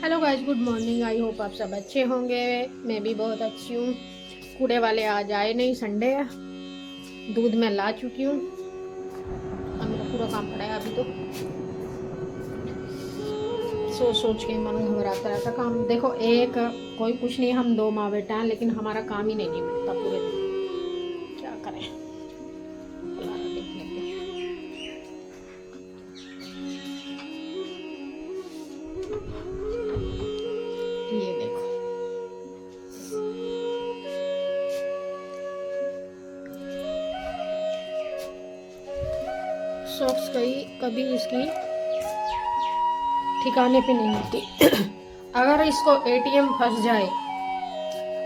Hello guys, good morning. I hope आप सब अच्छे होंगे। मैं भी बहुत अच्छी हूँ। कूड़े वाले आज आए नहीं, संडे है। दूध मैं ला चुकी हूँ। अब मेरा पूरा काम पड़ा है अभी तो। सोच सोच के मन घबराता रहता। काम देखो, एक कोई कुछ नहीं, हम दो माँ बेटा हैं, लेकिन हमारा काम ही नहीं निपटता पूरे दिन। क्या करें। अलारा देख लेते हैं। ये देखो, सॉक्स कभी इसकी ठिकाने पे नहीं होती। अगर इसको एटीएम फंस जाए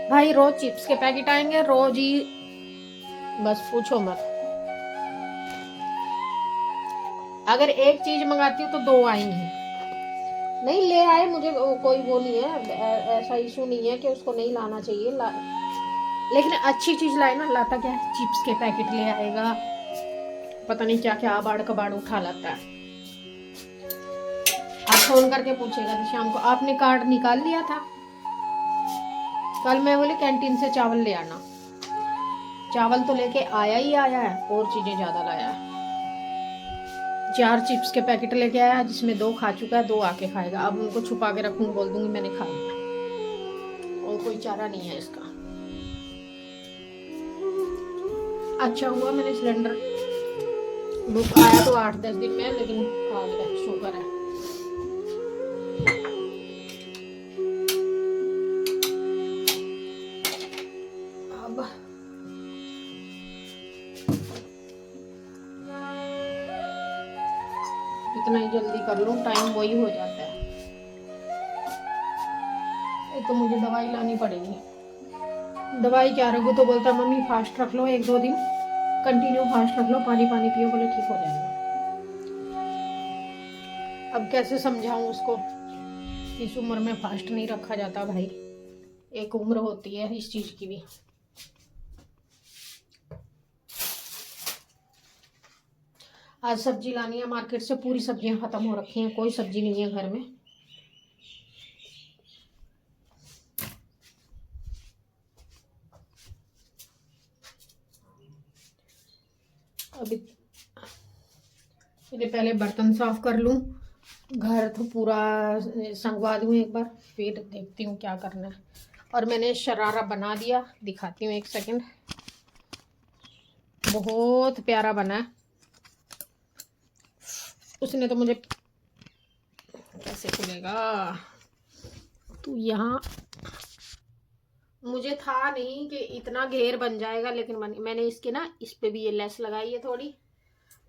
भाई, रोज चिप्स के पैकेट आएंगे, रोज ही, बस पूछो मत। अगर एक चीज मंगाती हूँ तो दो आएंगी। नहीं ले आए, मुझे कोई वो नहीं है, ऐसा इशू नहीं है कि उसको नहीं लाना चाहिए लेकिन अच्छी चीज लाए ना। लाता क्या है, चिप्स के पैकेट ले आएगा, पता नहीं क्या क्या आबाड़ कबाड़ उठा लाता है। आप फोन करके पूछेगा कि शाम को आपने कार्ड निकाल लिया था। कल मैं बोली कैंटीन से चावल ले आना। चावल तो लेके आया ही आया है, और चीजें ज्यादा लाया है। 4 चिप्स के पैकेट लेके आया, जिसमें 2 खा चुका है, 2 आके खाएगा। अब उनको छुपा के रखूंगी, बोल दूंगी मैंने खा लिया, और कोई चारा नहीं है इसका। अच्छा हुआ मैंने सिलेंडर बुक, आया तो 8-10 दिन में, लेकिन आ गया, शुक्र है। अब जितना ही जल्दी कर लूं, टाइम वही हो जाता है। ये तो मुझे दवाई लानी पड़ेगी। दवाई क्या, रघु तो बोलता मम्मी फास्ट रख लो, 1-2 दिन कंटिन्यू फास्ट रख लो, पानी पानी पियो, बोले ठीक हो जाएगा। अब कैसे समझाऊं उसको, इस उम्र में फास्ट नहीं रखा जाता भाई। एक उम्र होती है इस चीज की भी। आज सब्जी लानी है मार्केट से, पूरी सब्जियां खत्म हो रखी हैं, कोई सब्जी नहीं है घर में। अभी पहले बर्तन साफ कर लूं, घर तो पूरा संगवा दूं एक बार, फिर देखती हूँ क्या करना है। और मैंने शरारा बना दिया, दिखाती हूँ 1 सेकंड। बहुत प्यारा बना है। उसने तो मुझे, कैसे खुलेगा तो यहाँ, मुझे था नहीं कि इतना घेर बन जाएगा, लेकिन मैंने इसके ना, इस पे भी ये लेस लगाई है थोड़ी।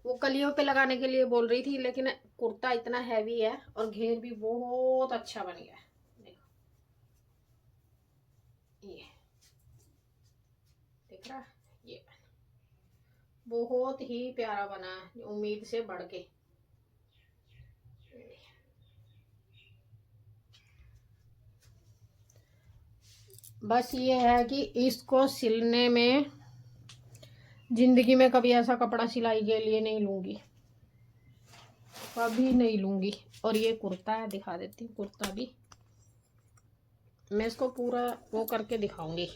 वो कलियों पे लगाने के लिए बोल रही थी, लेकिन कुर्ता इतना हैवी है और घेर भी बहुत अच्छा बन गया है। देखो, ये दिख रहा है, ये बहुत ही प्यारा बना है, उम्मीद से बढ़ के। बस ये है कि इसको सिलने में, जिंदगी में कभी ऐसा कपड़ा सिलाई के लिए नहीं लूंगी, कभी नहीं लूंगी। और ये कुर्ता है, दिखा देती हूँ कुर्ता भी। मैं इसको पूरा वो करके दिखाऊंगी।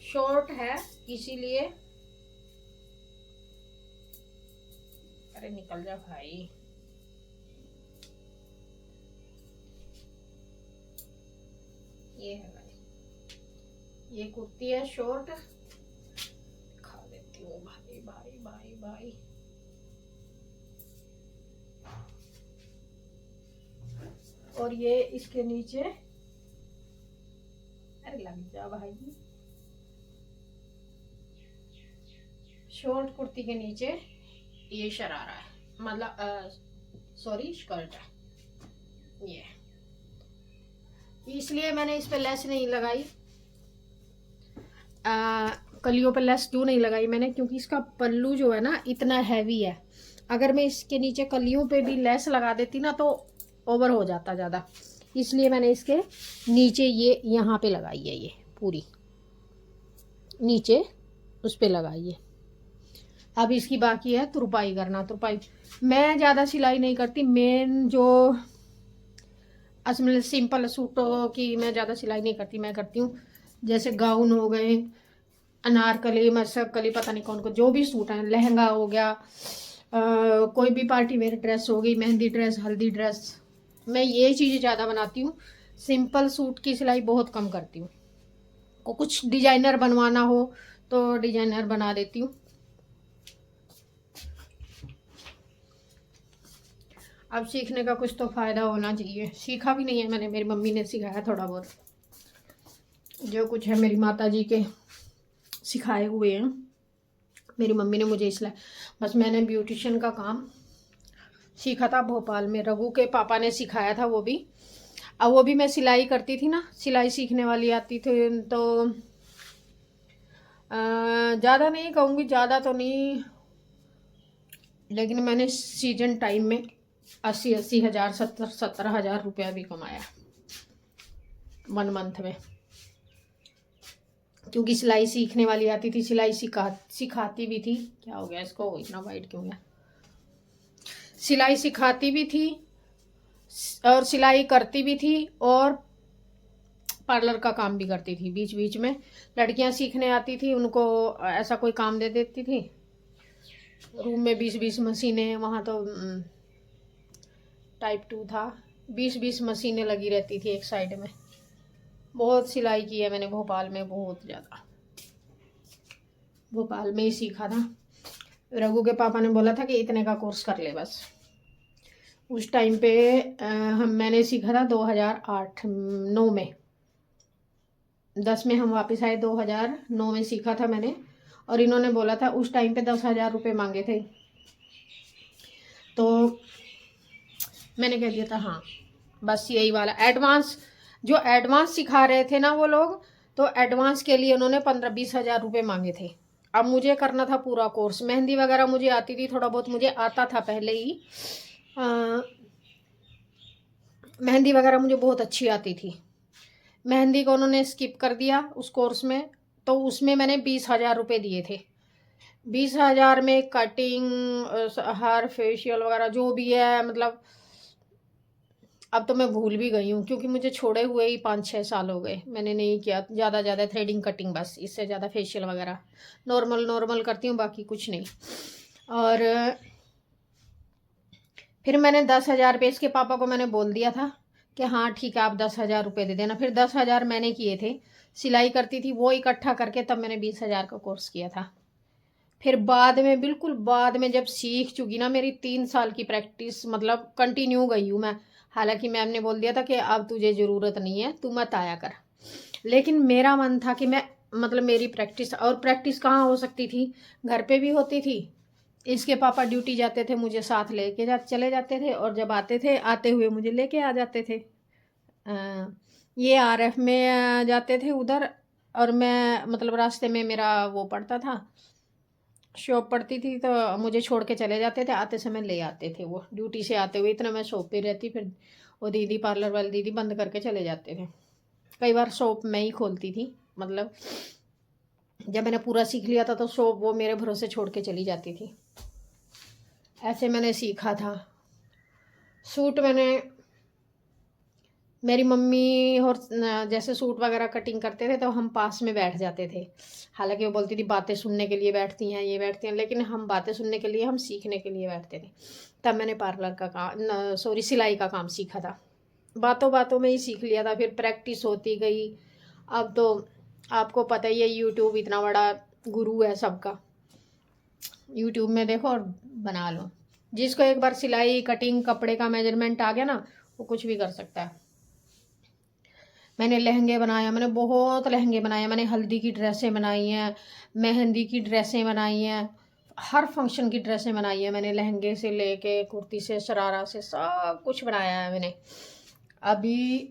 शॉर्ट है इसीलिए, अरे निकल जा भाई। ये है भाई, ये कुर्ती है शॉर्ट, दिखा देती हूँ भाई भाई भाई भाई। और ये इसके नीचे, अरे लग जा भाई, शॉर्ट कुर्ती के नीचे ये शरारा है, मतलब सॉरी स्कर्ट है ये। इसलिए मैंने इस पे लेस नहीं लगाई। कलियों पे लेस क्यों नहीं लगाई मैंने, क्योंकि इसका पल्लू जो है ना इतना हैवी है। अगर मैं इसके नीचे कलियों पे भी लेस लगा देती ना तो ओवर हो जाता ज़्यादा। इसलिए मैंने इसके नीचे ये यहाँ पे लगाई है, ये पूरी नीचे उस पे लगाई है। अब इसकी बाकी है तुरपाई करना। तुरपाई मैं ज़्यादा सिलाई नहीं करती। मेन जो असम सिंपल सूटों की मैं ज़्यादा सिलाई नहीं करती। मैं करती हूँ जैसे गाउन हो गए, अनारकली, मसकली, पता नहीं कौन को जो भी सूट हैं, लहंगा हो गया, कोई भी पार्टी वेयर ड्रेस हो गई, मेहंदी ड्रेस, हल्दी ड्रेस, मैं ये चीज़ें ज़्यादा बनाती हूँ। सिंपल सूट की सिलाई बहुत कम करती हूँ। को कुछ डिजाइनर बनवाना हो तो डिजाइनर बना देती हूँ। अब सीखने का कुछ तो फ़ायदा होना चाहिए। सीखा भी नहीं है मैंने, मेरी मम्मी ने सिखाया थोड़ा बहुत। जो कुछ है मेरी माता जी के सिखाए हुए हैं, मेरी मम्मी ने मुझे इसलिए। बस मैंने ब्यूटिशियन का काम सीखा था भोपाल में, रघु के पापा ने सिखाया था वो भी। अब वो भी मैं सिलाई करती थी ना, सिलाई सीखने वाली आती थी तो ज़्यादा नहीं कहूँगी, ज़्यादा तो नहीं, लेकिन मैंने सीजन टाइम में 80 हज़ार 70 हज़ार रुपया भी कमाया 1 मंथ में। क्योंकि सिलाई सीखने वाली आती थी, सिलाई सिखाती भी थी। क्या हो गया इसको, इतना वाइट क्यों गया? सिलाई सिखाती भी थी और सिलाई करती भी थी और पार्लर का काम भी करती थी। बीच बीच में लड़कियां सीखने आती थी, उनको ऐसा कोई काम दे देती थी। रूम में 20-20 मशीनें, वहाँ तो टाइप 2 था, 20-20 मशीनें लगी रहती थी एक साइड में। बहुत सिलाई की है मैंने भोपाल में, बहुत ज़्यादा। भोपाल में ही सीखा था। रघु के पापा ने बोला था कि इतने का कोर्स कर ले बस। उस टाइम पे मैंने सीखा था 2008-9 में। 10 में हम वापस आए, 2009 में सीखा था मैंने। और इन्होंने बोला था उस टाइम पे 10,000 रुपये मांगे थे। तो मैंने कह दिया था हाँ बस यही वाला एडवांस। जो एडवांस सिखा रहे थे ना वो लोग, तो एडवांस के लिए उन्होंने 15-20 हज़ार रुपये मांगे थे। अब मुझे करना था पूरा कोर्स। मेहंदी वगैरह मुझे आती थी, थोड़ा बहुत मुझे आता था पहले ही। मेहंदी वगैरह मुझे बहुत अच्छी आती थी। मेहंदी को उन्होंने स्किप कर दिया उस कोर्स में, तो उसमें मैंने 20,000 रुपये दिए थे। 20,000 में कटिंग, हेयर फेशियल वगैरह जो भी है, मतलब अब तो मैं भूल भी गई हूँ क्योंकि मुझे छोड़े हुए ही 5-6 साल हो गए। मैंने नहीं किया ज़्यादा थ्रेडिंग कटिंग, बस इससे ज़्यादा फेशियल वगैरह नॉर्मल करती हूँ, बाकी कुछ नहीं। और फिर मैंने 10,000 रुपये इसके पापा को मैंने बोल दिया था कि हाँ ठीक है आप 10,000 रुपये दे देना। फिर 10,000 मैंने किए थे, सिलाई करती थी वो इकट्ठा करके, तब मैंने 20,000 का कोर्स किया था। फिर बाद में, बिल्कुल बाद में जब सीख चुकी ना, मेरी 3 साल की प्रैक्टिस, मतलब कंटिन्यू गई हूँ मैं। हालांकि मैम ने बोल दिया था कि अब तुझे ज़रूरत नहीं है, तू मत आया कर, लेकिन मेरा मन था कि मैं, मतलब मेरी प्रैक्टिस, और प्रैक्टिस कहाँ हो सकती थी, घर पे भी होती थी। इसके पापा ड्यूटी जाते थे, मुझे साथ लेके चले जाते थे, और जब आते थे, आते हुए मुझे लेके आ जाते थे। ये RF में जाते थे उधर, और मैं, मतलब रास्ते में मेरा वो पड़ता था, शॉप पड़ती थी, तो मुझे छोड़ के चले जाते थे, आते समय ले आते थे वो। ड्यूटी से आते हुए इतना मैं शॉप पे रहती, फिर वो दीदी, पार्लर वाली दीदी बंद करके चले जाते थे। कई बार शॉप मैं ही खोलती थी, मतलब जब मैंने पूरा सीख लिया था तो शॉप वो मेरे भरोसे छोड़ के चली जाती थी। ऐसे मैंने सीखा था। सूट मैंने, मेरी मम्मी और जैसे सूट वगैरह कटिंग करते थे तो हम पास में बैठ जाते थे। हालांकि वो बोलती थी बातें सुनने के लिए बैठती हैं, ये बैठती हैं, लेकिन हम बातें सुनने के लिए, हम सीखने के लिए बैठते थे। तब मैंने पार्लर का काम, सॉरी, सिलाई का काम सीखा था। बातों बातों में ही सीख लिया था, फिर प्रैक्टिस होती गई। अब तो आपको पता ही है, यूट्यूब इतना बड़ा गुरु है सबका। यूट्यूब में देखो और बना लो। जिसको एक बार सिलाई, कटिंग, कपड़े का मेजरमेंट आ गया ना, वो कुछ भी कर सकता है। मैंने लहंगे बनाया, मैंने बहुत लहंगे बनाए, मैंने हल्दी की ड्रेसें बनाई हैं, मेहंदी की ड्रेसें बनाई हैं, हर फंक्शन की ड्रेसें बनाई हैं मैंने, लहंगे से लेके कुर्ती से, शरारा से, सब कुछ बनाया है मैंने। अभी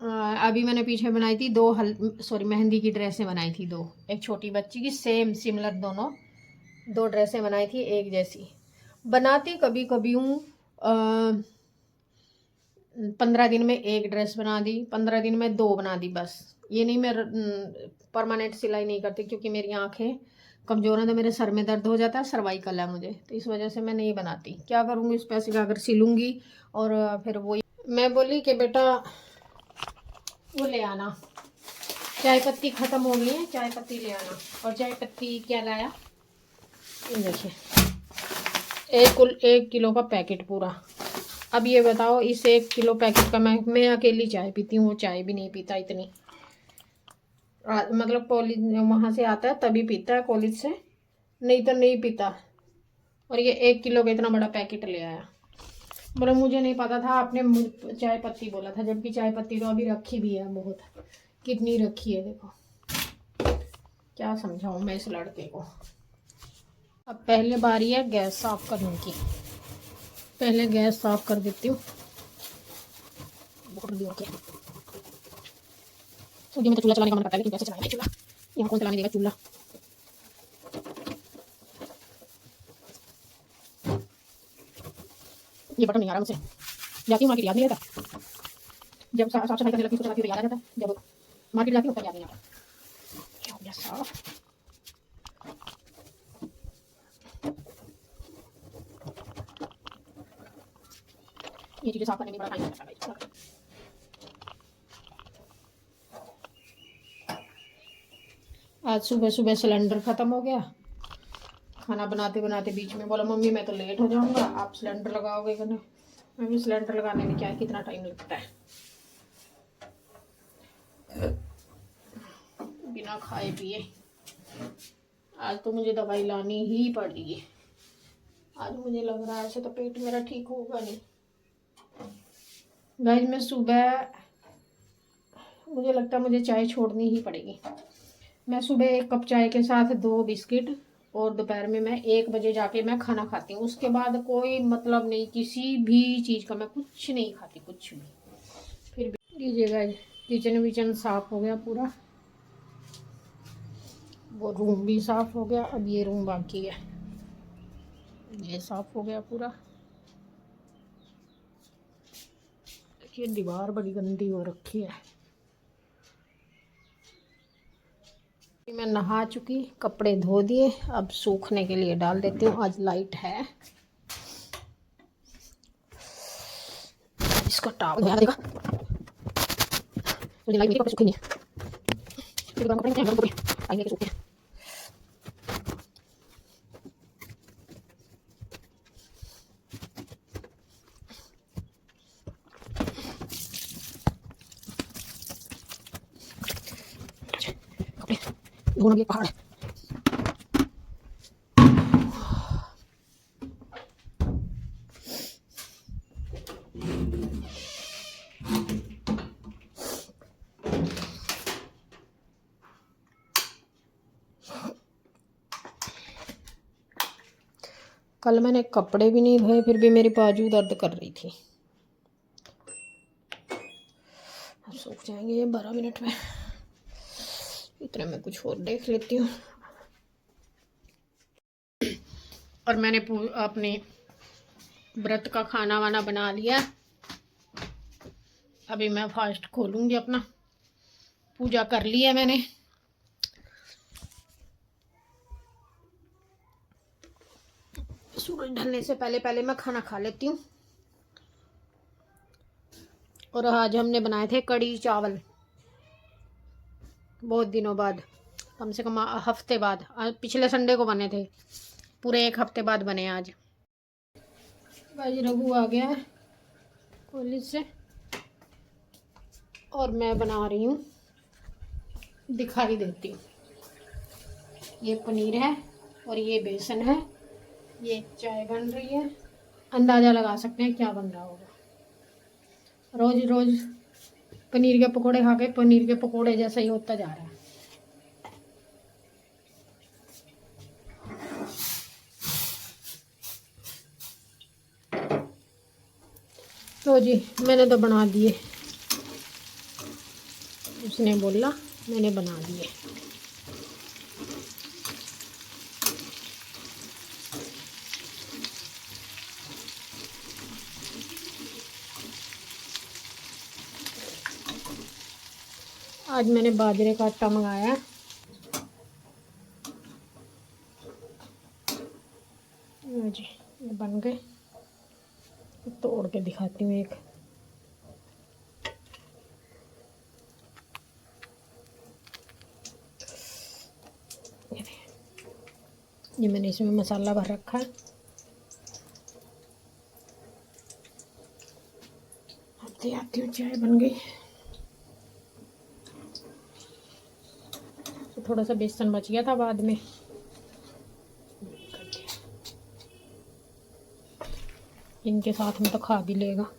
अभी मैंने पीछे बनाई थी मेहंदी की ड्रेसें बनाई थी 2, एक छोटी बच्ची की, सेम सिमिलर, दोनों 2 ड्रेसें बनाई थी एक जैसी। बनाती कभी कभी हूँ, 15 दिन में 1 ड्रेस बना दी, 15 दिन में 2 बना दी, बस। ये नहीं, मैं परमानेंट सिलाई नहीं करती क्योंकि मेरी आँखें कमज़ोर है तो मेरे सर में दर्द हो जाता है, सर्वाइकल है मुझे, तो इस वजह से मैं नहीं बनाती। क्या करूँगी, इस पैसे का अगर सिलूँगी और फिर वो मैं बोली कि बेटा वो ले आना, चाय पत्ती ख़त्म हो गई है, चाय पत्ती ले आना। और चाय पत्ती क्या लाया, ये देखिए, 1 किलो का पैकेट पूरा। अब ये बताओ, इस 1 किलो पैकेट का मैं अकेली चाय पीती हूँ, वो चाय भी नहीं पीता इतनी। मतलब कॉलेज वहाँ से आता है तभी पीता है, कॉलेज से, नहीं तो नहीं पीता। और ये 1 किलो का इतना बड़ा पैकेट ले आया। बोले मुझे नहीं पता था, आपने चाय पत्ती बोला था, जबकि चाय पत्ती तो अभी रखी भी है बहुत, कितनी रखी है देखो। क्या समझाऊँ मैं इस लड़के को। अब पहले बारी है गैस साफ करने की, पहले गैस साफ कर देती हूँ। सर्दी में तो चूल्हा चलाने का मन करता है, लेकिन कैसे चलाएंगे चूल्हा, यहाँ कौन चलाने देगा चूल्हा। ये बटन नहीं आ रहा मुझसे, जाती हूँ मार्केट याद नहीं रहता, जब साफ सफाई करने लगती हूँ तो चलाती हुई याद आ जाता है, जब मार्केट जाती हूँ तब याद नहीं आता। क्या हो गया साफ। ये चीज़ें साफ करने में बड़ा टाइम लगता है। आज सुबह सुबह सिलेंडर ख़त्म हो गया, खाना बनाते बनाते बीच में बोला मम्मी मैं तो लेट हो जाऊंगा, आप सिलेंडर लगाओगे कि नहीं। मैं भी सिलेंडर लगाने में क्या कितना टाइम लगता है, बिना खाए पिए। आज तो मुझे दवाई लानी ही पड़ी है, आज मुझे लग रहा है ऐसे तो पेट मेरा ठीक होगा नहीं। गाइस मैं सुबह, मुझे लगता है मुझे चाय छोड़नी ही पड़ेगी। मैं सुबह 1 कप चाय के साथ 2 बिस्किट, और दोपहर में मैं 1 बजे जाके मैं खाना खाती हूँ। उसके बाद कोई मतलब नहीं किसी भी चीज़ का, मैं कुछ नहीं खाती, कुछ भी। फिर भी लीजिएगा, किचन विचन साफ हो गया पूरा, वो रूम भी साफ हो गया। अब ये रूम बाकी है, ये साफ हो गया पूरा। देखिए दीवार बड़ी गंदी हो रखी है। मैं नहा चुकी, कपड़े धो दिए, अब सूखने के लिए डाल देती हूँ। आज लाइट है, इसका टॉवल धोया देगा, मुझे लाइट मेरे कपड़े सूखे नहीं है, फिर गर्म कपड़े हैं, गर्म कपड़े आएंगे के सूखे। कपड़े धोना भी एक पहाड़ है। कल मैंने कपड़े भी नहीं धोए, फिर भी मेरी बाजू दर्द कर रही थी। अब सूख जाएंगे ये 12 मिनट में, इतने में कुछ और देख लेती हूँ। और मैंने अपने व्रत का खाना वाना बना लिया। अभी मैं फास्ट खोलूँगी अपना, पूजा कर ली है मैंने। सूरज ढलने से पहले पहले मैं खाना खा लेती हूँ। और आज हमने बनाए थे कढ़ी चावल, बहुत दिनों बाद, कम से कम हफ्ते बाद। पिछले संडे को बने थे, पूरे 1 हफ्ते बाद बने आज। भाई रघु आ गया है कॉलेज से, और मैं बना रही हूँ, दिखाई देती हूँ। ये पनीर है और ये बेसन है, ये चाय बन रही है। अंदाज़ा लगा सकते हैं क्या बन रहा होगा। रोज रोज पनीर के पकोड़े खा के पनीर के पकोड़े जैसा ही होता जा रहा है। तो जी मैंने तो बना दिए, उसने बोला मैंने बना दिए। आज मैंने बाजरे का आटा मंगाया, जी, ये बन गए। तोड़ के दिखाती हूँ एक। ये मैंने इसमें मसाला भर रखा है। आती आती हूँ, चाय बन गई। तो थोड़ा सा बेसन बच गया था बाद में, इनके साथ में तो खा भी लेगा।